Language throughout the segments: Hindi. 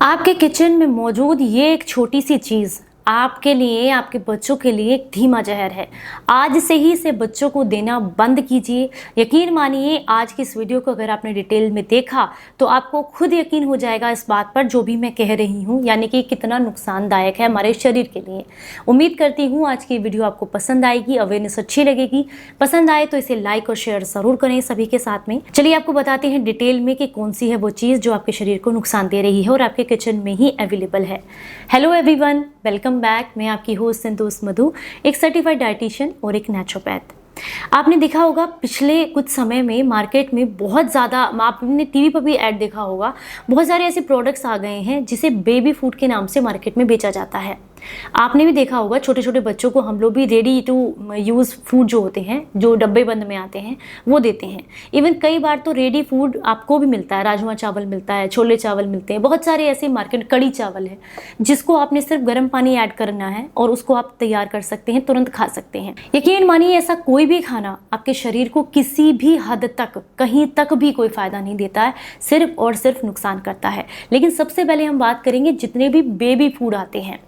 आपके किचन में मौजूद ये एक छोटी सी चीज़ आपके लिए, आपके बच्चों के लिए एक धीमा जहर है। आज से ही इसे बच्चों को देना बंद कीजिए। यकीन मानिए, आज की इस वीडियो को अगर आपने डिटेल में देखा तो आपको खुद यकीन हो जाएगा इस बात पर जो भी मैं कह रही हूँ, यानी कि कितना नुकसानदायक है हमारे शरीर के लिए। उम्मीद करती हूँ आज की वीडियो आपको पसंद आएगी, अवेयरनेस अच्छी लगेगी। पसंद आए तो इसे लाइक और शेयर ज़रूर करें सभी के साथ में। चलिए आपको बताते हैं डिटेल में कि कौन सी है वो चीज़ जो आपके शरीर को नुकसान दे रही है और आपके किचन में ही अवेलेबल है। Hello everyone, welcome back. मैं आपकी होस्ट संतोष मधु, एक सर्टिफाइड डाइटिशियन और एक नेचुरोपैथ। आपने देखा होगा पिछले कुछ समय में मार्केट में बहुत ज़्यादा, आपने टीवी पर भी ऐड देखा होगा, बहुत सारे ऐसे प्रोडक्ट्स आ गए हैं जिसे बेबी फूड के नाम से मार्केट में बेचा जाता है। आपने भी देखा होगा छोटे छोटे बच्चों को हम लोग भी रेडी टू यूज़ फूड जो होते हैं, जो डब्बे बंद में आते हैं, वो देते हैं। इवन कई बार तो रेडी फूड आपको भी मिलता है, राजमा चावल मिलता है, छोले चावल मिलते हैं, बहुत सारे ऐसे मार्केट, कड़ी चावल है जिसको आपने सिर्फ गर्म पानी ऐड करना है और उसको आप तैयार कर सकते हैं, तुरंत खा सकते हैं। यकीन मानिए, ऐसा कोई भी खाना आपके शरीर को किसी भी हद तक, कहीं तक भी कोई फायदा नहीं देता है, सिर्फ और सिर्फ नुकसान करता है। लेकिन सबसे पहले हम बात करेंगे जितने भी बेबी फूड आते हैं।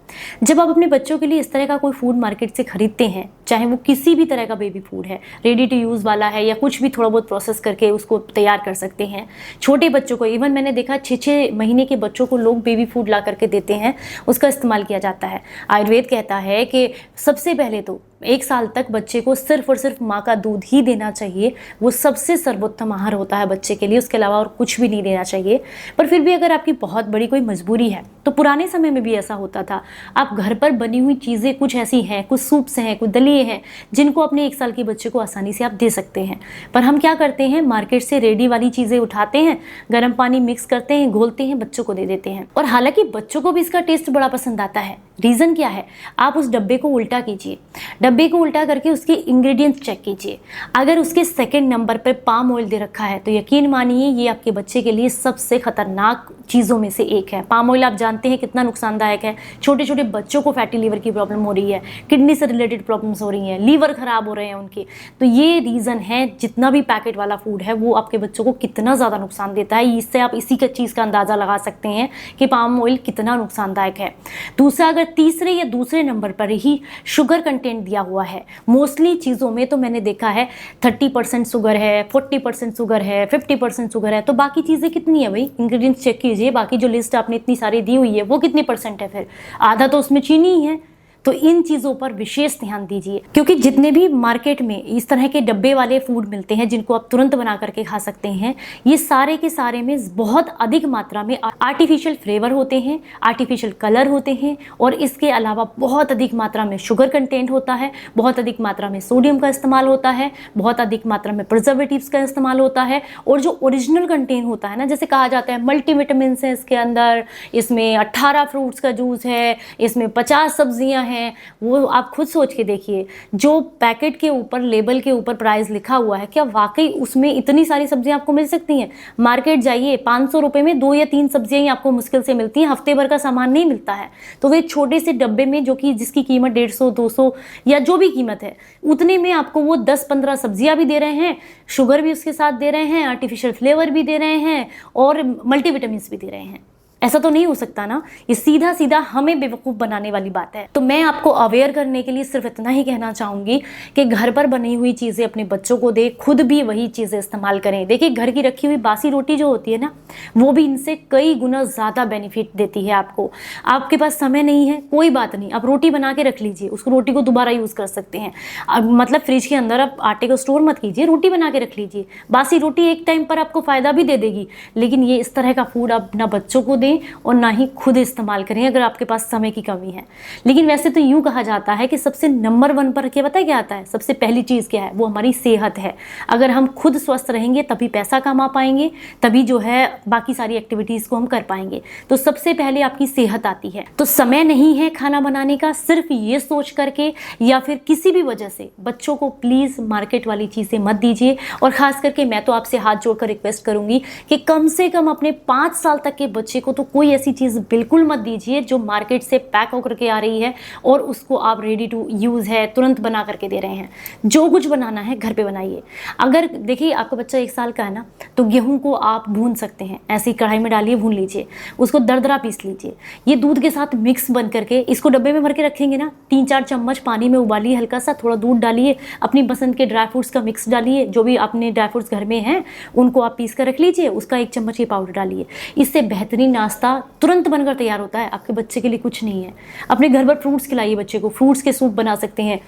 जब आप अपने बच्चों के लिए इस तरह का कोई फूड मार्केट से खरीदते हैं, चाहे वो किसी भी तरह का बेबी फूड है, रेडी टू यूज़ वाला है या कुछ भी थोड़ा बहुत प्रोसेस करके उसको तैयार कर सकते हैं। छोटे बच्चों को, इवन मैंने देखा 6-6 महीने के बच्चों को लोग बेबी फूड ला करके देते हैं, उसका इस्तेमाल किया जाता है। आयुर्वेद कहता है कि सबसे पहले तो 1 साल तक बच्चे को सिर्फ और सिर्फ माँ का दूध ही देना चाहिए। वो सबसे सर्वोत्तम आहार होता है बच्चे के लिए, उसके अलावा और कुछ भी नहीं देना चाहिए। पर फिर भी अगर आपकी बहुत बड़ी कोई मजबूरी है, तो पुराने समय में भी ऐसा होता था, आप घर पर बनी हुई चीज़ें कुछ ऐसी हैं, कुछ सूप्स हैं, कुछ दलिए हैं, जिनको अपने 1 साल के बच्चे को आसानी से आप दे सकते हैं। पर हम क्या करते हैं, मार्केट से रेडी वाली चीज़ें उठाते हैं, गर्म पानी मिक्स करते हैं, घोलते हैं, बच्चों को दे देते हैं। और हालांकि बच्चों को भी इसका टेस्ट बड़ा पसंद आता है। रीज़न क्या है? आप उस डब्बे को उल्टा कीजिए, डब्बे को उल्टा करके उसके इंग्रेडिएंट्स चेक कीजिए। अगर उसके सेकंड नंबर पर पाम ऑयल दे रखा है तो यकीन मानिए ये आपके बच्चे के लिए सबसे खतरनाक चीज़ों में से एक है। पाम ऑयल आप जानते हैं कितना नुकसानदायक है। छोटे छोटे बच्चों को फैटी लीवर की प्रॉब्लम हो रही है, किडनी से रिलेटेड प्रॉब्लम्स हो रही हैं, लीवर खराब हो रहे हैं उनके। तो ये रीज़न है, जितना भी पैकेट वाला फूड है वो आपके बच्चों को कितना ज़्यादा नुकसान देता है। इससे आप इसी का चीज़ का अंदाज़ा लगा सकते हैं कि पाम ऑयल कितना नुकसानदायक है। दूसरा, अगर तीसरे या दूसरे नंबर पर ही शुगर कंटेंट दिया हुआ है, मोस्टली चीज़ों में तो मैंने देखा है 30% शुगर है, 40% शुगर है, 50% शुगर है, तो बाकी चीज़ें कितनी है भाई? इंग्रेडिएंट्स चेक कीजिए, बाकी जो लिस्ट आपने इतनी सारी दी हुई है वो कितनी परसेंट है? फिर आधा तो उसमें चीनी ही है। तो इन चीज़ों पर विशेष ध्यान दीजिए, क्योंकि जितने भी मार्केट में इस तरह के डब्बे वाले फूड मिलते हैं जिनको आप तुरंत बना करके खा सकते हैं, ये सारे के सारे में बहुत अधिक मात्रा में आर्टिफिशियल फ्लेवर होते हैं, आर्टिफिशियल कलर होते हैं, और इसके अलावा बहुत अधिक मात्रा में शुगर कंटेंट होता है, बहुत अधिक मात्रा में सोडियम का इस्तेमाल होता है, बहुत अधिक मात्रा में प्रिजर्वेटिव्स का इस्तेमाल होता है। और जो ओरिजिनल कंटेंट होता है ना, जैसे कहा जाता है मल्टीविटामिन है इसके अंदर, इसमें 18 फ्रूट्स का जूस है, इसमें 50 सब्जियां हैं, वो आप खुद सोच के देखिए। जो पैकेट के ऊपर, लेबल के ऊपर प्राइस लिखा हुआ है, क्या वाकई उसमें इतनी सारी सब्जियां आपको मिल सकती हैं? मार्केट जाइए, 500 रुपये में 2 या 3 सब्जियां ही आपको मुश्किल से मिलती हैं, हफ्ते भर का सामान नहीं मिलता है। तो वे छोटे से डब्बे में, जो कि जिसकी कीमत 150, 200 या जो भी कीमत है, उतने में आपको वो 10-15 सब्जियां भी दे रहे हैं, शुगर भी उसके साथ दे रहे हैं, आर्टिफिशियल फ्लेवर भी दे रहे हैं और मल्टीविटामिन भी दे रहे हैं। ऐसा तो नहीं हो सकता ना। ये सीधा सीधा हमें बेवकूफ़ बनाने वाली बात है। तो मैं आपको अवेयर करने के लिए सिर्फ इतना ही कहना चाहूँगी कि घर पर बनी हुई चीज़ें अपने बच्चों को दें, खुद भी वही चीज़ें इस्तेमाल करें। देखिए, घर की रखी हुई बासी रोटी जो होती है ना, वो भी इनसे कई गुना ज़्यादा बेनिफिट देती है आपको। आपके पास समय नहीं है, कोई बात नहीं, आप रोटी बना के रख लीजिए, उसको रोटी को दोबारा यूज़ कर सकते हैं। अब मतलब फ्रिज के अंदर आप आटे को स्टोर मत कीजिए, रोटी बना के रख लीजिए। बासी रोटी एक टाइम पर आपको फ़ायदा भी दे देगी, लेकिन ये इस तरह का फूड आप ना बच्चों को दें और ना ही खुद इस्तेमाल करें अगर आपके पास समय की कमी है। लेकिन वैसे तो यूँ कहा जाता है कि सबसे नंबर 1 पर क्या पता है क्या आता है? सबसे पहली चीज़ क्या है? वो हमारी सेहत है। अगर हम खुद स्वस्थ रहेंगे तभी पैसा कमा पाएंगे, तभी जो है बाकी सारी एक्टिविटीज़ को हम कर पाएंगे। तो सबसे पहले आपकी सेहत आती है। तो समय नहीं है खाना बनाने का, सिर्फ ये सोच करके या फिर किसी भी वजह से बच्चों को प्लीज़ मार्केट वाली चीज़ें मत दीजिए। और ख़ास करके मैं तो आपसे हाथ जोड़कर रिक्वेस्ट करूँगी कि कम से कम अपने 5 साल तक के बच्चे को तो कोई ऐसी चीज़ बिल्कुल मत दीजिए जो मार्केट से पैक होकर के आ रही है और उसको आप रेडी टू यूज़ है तुरंत बना करके दे रहे हैं। जो कुछ बनाना है घर पे बनाइए। अगर देखिए आपका बच्चा 1 साल का है ना, तो गेहूं को आप भून सकते हैं, ऐसी कढ़ाई में डालिए, भून लीजिए, उसको दरदरा पीस लीजिए। ये दूध के साथ मिक्स बन करके इसको डब्बे में भर के रखेंगे ना, 3-4 चम्मच पानी में उबालिए, हल्का सा थोड़ा दूध डालिए, अपनी पसंद के ड्राई फ्रूट्स का मिक्स डालिए, जो भी अपने ड्राई फ्रूट्स घर में हैं उनको आप पीस कर रख लीजिए, उसका 1 चम्मच ये पाउडर डालिए। इससे बेहतरीन नाश्ता तुरंत बनकर तैयार होता है। आपके बच्चे के लिए कुछ नहीं है। अपने घर पर फ्रूट्स खिलाइए बच्चे को, फ्रूट्स के सूप बना सकते हैं,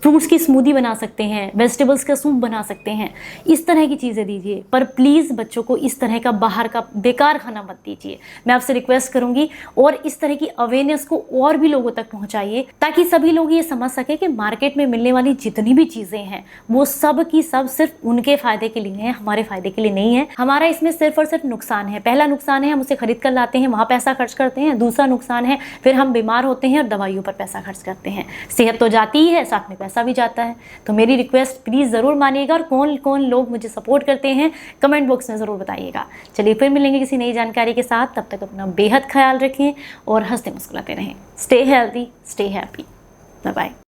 फ्रूट्स की स्मूदी बना सकते हैं, वेजिटेबल्स का सूप बना सकते हैं, इस तरह की चीज़ें दीजिए। पर प्लीज़ बच्चों को इस तरह का बाहर का बेकार खाना मत दीजिए, मैं आपसे रिक्वेस्ट करूंगी। और इस तरह की अवेयरनेस को और भी लोगों तक पहुंचाइए, ताकि सभी लोग ये समझ सके कि मार्केट में मिलने वाली जितनी भी चीज़ें हैं वो सब की सब सिर्फ उनके फ़ायदे के लिए हैं, हमारे फ़ायदे के लिए नहीं है। हमारा इसमें सिर्फ और सिर्फ नुकसान है। पहला नुकसान है हम उसे खरीद कर लाते हैं, वहाँ पैसा खर्च करते हैं। दूसरा नुकसान है फिर हम बीमार होते हैं और दवाइयों पर पैसा खर्च करते हैं। सेहत तो जाती ही है, साथ में पैसा भी जाता है। तो मेरी रिक्वेस्ट प्लीज़ ज़रूर मानिएगा, और कौन कौन लोग मुझे सपोर्ट करते हैं कमेंट बॉक्स में ज़रूर बताइएगा। चलिए फिर मिलेंगे किसी नई जानकारी के साथ, तब तक अपना बेहद ख्याल रखें और हंसते मुस्कुराते रहें। Stay healthy, stay happy, bye bye.